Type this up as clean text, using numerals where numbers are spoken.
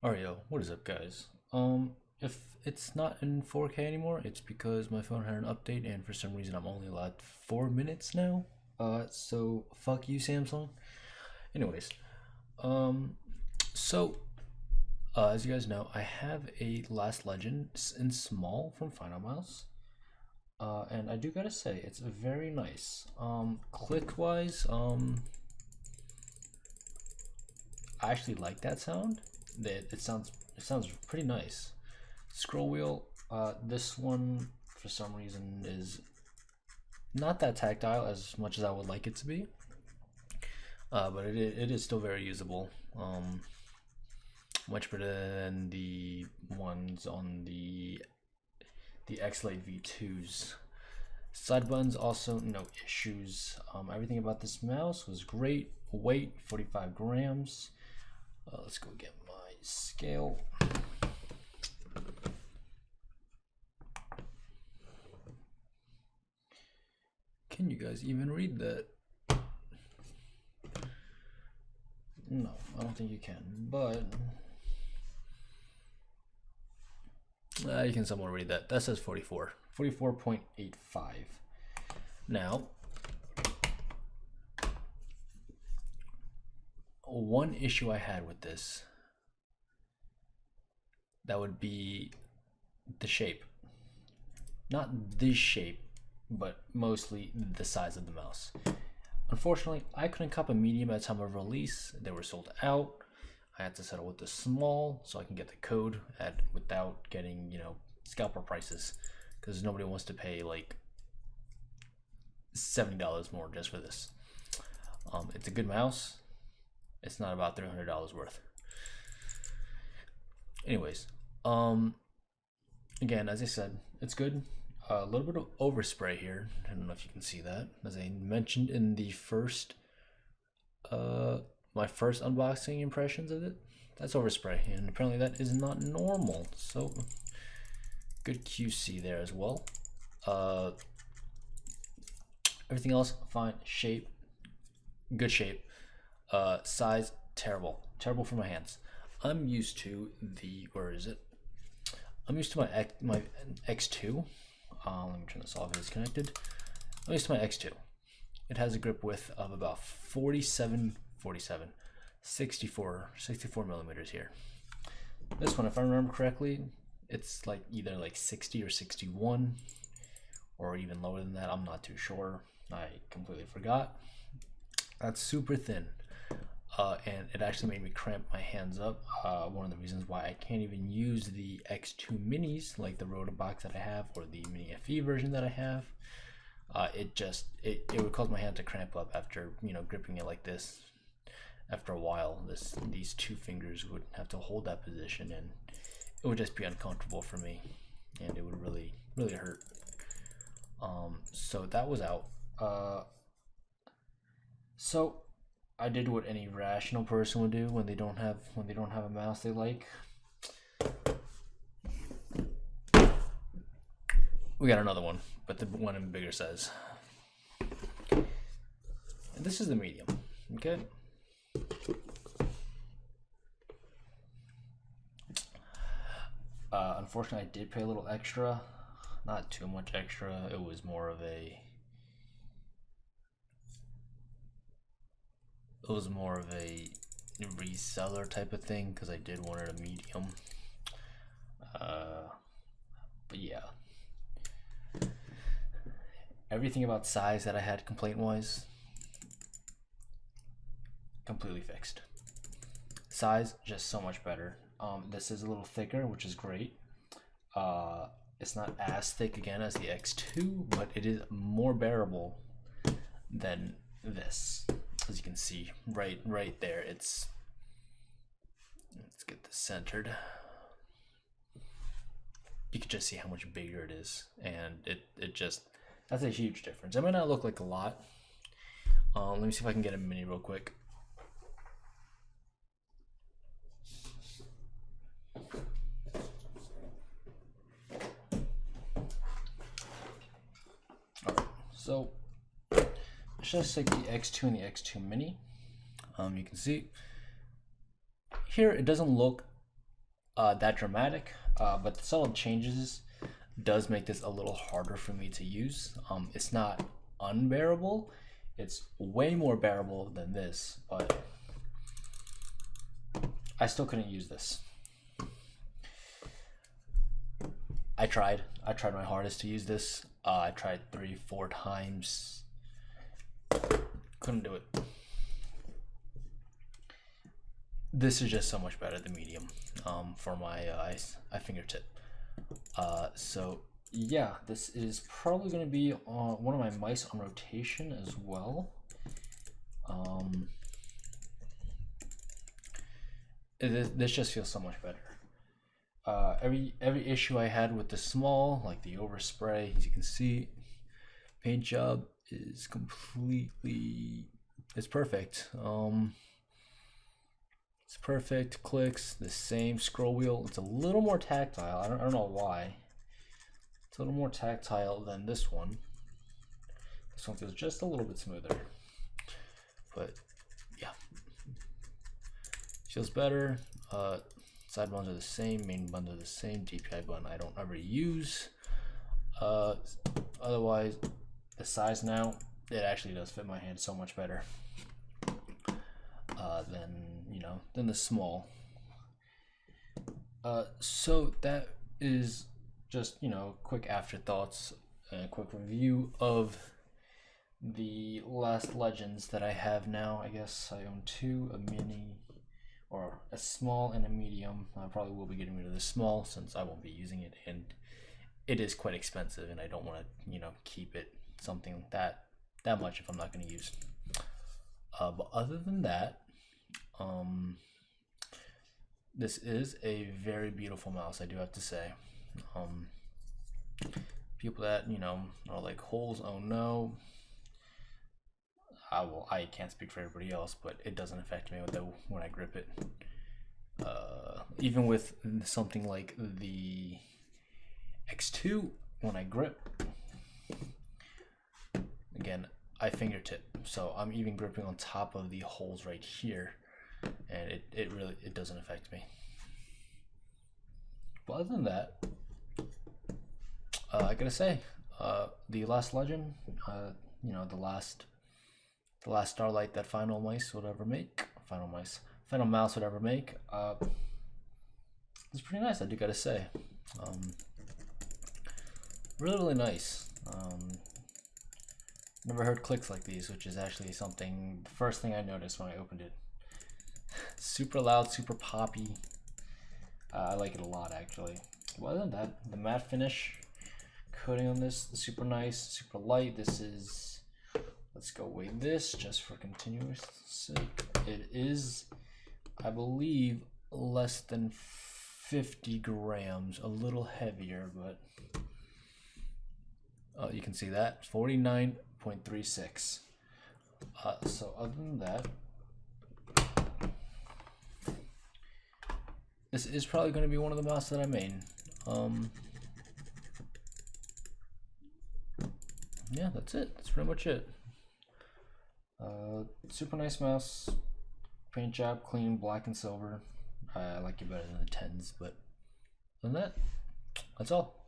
Alright, yo, what is up, guys? If it's not in 4K anymore, it's because my phone had an update, and for some reason I'm only allowed 4 minutes now. So fuck you, Samsung. Anyways, um, so as you guys know, I have a Last Legend in small from Finalmouse. And I do gotta say, it's very nice. Click wise, I actually like that sound. It sounds pretty nice. Scroll wheel, this one for some reason is not that tactile as much as I would like it to be, but it is still very usable. Much better than the ones on the X-Lite V2s. Side buttons also no issues. Everything about this mouse was great. Weight 45 grams. Let's go get my scale. Can you guys even read that? No, I don't think you can, but you can somewhat read that. That says 44. 44.85. Now, one issue I had with this, that would be the shape. Not this shape, but mostly the size of the mouse. Unfortunately, I couldn't cop a medium at time of release. They were sold out. I had to settle with the small so I can get the code without getting, scalper prices, because nobody wants to pay like $70 more just for this. It's a good mouse. It's not about $300 worth. Anyways, again, as I said, it's good. A little bit of overspray here. I don't know if you can see that. As I mentioned in the first, my first unboxing impressions of it, that's overspray, and apparently that is not normal. So good QC there as well. Everything else fine. Shape, good shape. Size terrible for my hands. I'm used to the I'm used to my X2. Let me turn this off if it's connected. I'm used to my X2. It has a grip width of about 64 millimeters here. This one, if I remember correctly, it's like either like 60 or 61, or even lower than that. I'm not too sure. I completely forgot. That's super thin. And it actually made me cramp my hands up. One of the reasons why I can't even use the X2 minis, like the Rotobox that I have, or the Mini FE version that I have. It would cause my hand to cramp up after gripping it like this. After a while, these two fingers would have to hold that position, and it would just be uncomfortable for me, and it would really hurt. So that was out. So I did what any rational person would do when they don't have a mouse they like. We got another one, but the one in bigger size. And this is the medium. Okay. Unfortunately, I did pay a little extra. Not too much extra. It was more of a reseller type of thing, because I did want it a medium. But yeah, everything about size that I had complaint wise, completely fixed. Size just so much better. This is a little thicker, which is great. It's not as thick again as the X2, but it is more bearable than this. As you can see right there, let's get this centered. You can just see how much bigger it is, and it just, that's a huge difference. It might not look like a lot. Let me see if I can get a mini real quick. Alright, so let's just take the X2 and the X2 mini. You can see here it doesn't look that dramatic, but the subtle changes does make this a little harder for me to use. It's not unbearable, it's way more bearable than this, but I still couldn't use this. I tried my hardest to use this. I tried 3-4 times, couldn't do it. This is just so much better than medium for my fingertip. So yeah, this is probably going to be one of my mice on rotation as well. This just feels so much better. Every issue I had with the small, like the overspray, as you can see, paint job is completely, it's perfect. It's perfect, clicks, the same scroll wheel. It's a little more tactile. I don't know why. It's a little more tactile than this one. This one feels just a little bit smoother. But yeah, feels better. Side buttons are the same, main buttons are the same, DPI button I don't ever use. Otherwise, the size now, it actually does fit my hand so much better than the small. So that is just quick afterthoughts and a quick review of the last legends that I have now. I guess I own two, a mini or a small and a medium. I probably will be getting rid of the small since I won't be using it, and it is quite expensive, and I don't want to keep it something that much if I'm not going to use. But other than that, this is a very beautiful mouse, I do have to say. People that are like holes, oh no. I can't speak for everybody else, but it doesn't affect me when I grip it. Even with something like the X2, when I grip, again, I fingertip, so I'm even gripping on top of the holes right here, and it really doesn't affect me. But other than that, I gotta say, the last legend, the last Starlight that Finalmouse would ever make, Finalmouse would ever make, it's pretty nice, I do gotta say. Really nice. Never heard clicks like these, which is actually the first thing I noticed when I opened it. Super loud, super poppy. I like it a lot, actually. Well, other than that, the matte finish coating on this is super nice, super light. This is, let's go weigh this just for continuous sake. It is, I believe, less than 50 grams, a little heavier, but you can see that 49.36. So other than that, this is probably going to be one of the mouses that I made. Yeah, that's it. That's pretty much it. Super nice mouse. Paint job, clean, black and silver. I like it better than the 10s, but other than that, that's all.